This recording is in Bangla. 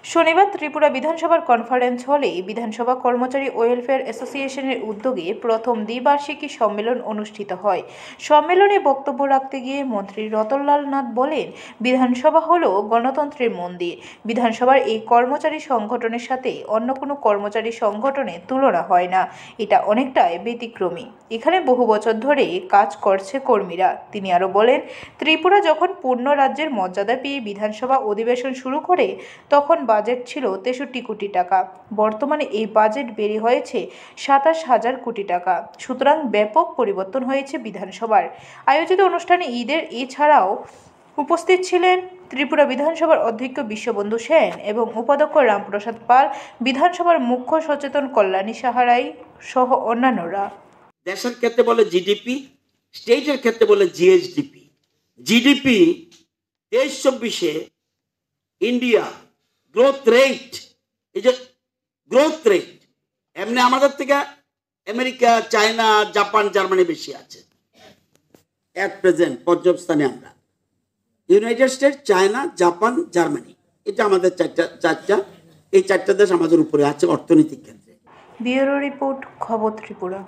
শনিবার ত্রিপুরা বিধানসভার কনফারেন্স হলে বিধানসভা কর্মচারী ওয়েলফেয়ার অ্যাসোসিয়েশনের উদ্যোগে প্রথম দ্বিবার্ষিকী সম্মেলন অনুষ্ঠিত হয়। সম্মেলনে বক্তব্য রাখতে গিয়ে মন্ত্রী রতনলাল নাথ বলেন, বিধানসভা হলো গণতন্ত্রের মন্দির। বিধানসভার এই কর্মচারী সংগঠনের সাথে অন্য কোনো কর্মচারী সংগঠনের তুলনা হয় না। এটা অনেকটাই ব্যতিক্রমী। এখানে বহু বছর ধরে কাজ করছে কর্মীরা। তিনি আরও বলেন, ত্রিপুরা যখন পূর্ণ রাজ্যের মর্যাদা পেয়ে বিধানসভা অধিবেশন শুরু করে তখন বাজেট ছিল 63 কোটি টাকা। বর্তমানে এই বাজেট বেড়ে হয়েছে 27,000 কোটি টাকা। সুতরাং ব্যাপক পরিবর্তন হয়েছে বিধানসভার। আয়োজিত অনুষ্ঠানে ঈদের এছাড়াও উপস্থিত ছিলেন ত্রিপুরা বিধানসভার অধ্যক্ষ বিশ্ববন্ধু সেন এবং উপাধ্যক্ষ রামপ্রসাদ পাল, বিধানসভার মুখ্য সচেতন কল্যাণী সাহারাই সহ অন্যান্যরা। দেশের ক্ষেত্রে বলে জিডিপি, স্টেটের ক্ষেত্রে বলে জিএসডিপি। জিডিপি 23-24-এ ইন্ডিয়া গ্রোথ রেট, এই যে গ্রোথ রেট এমনি আমাদের থেকে আমেরিকা, চায়না, জাপান, জার্মানি বেশি আছে এট প্রেজেন্ট পর্যবস্থানে। আমরা United States, China, Japan, Germany, এটা আমাদের চারটা এই চারটা দেশ আমাদের উপরে আছে অর্থনৈতিক ক্ষেত্রে। ব্যুরো রিপোর্ট, খবর ত্রিপুরা।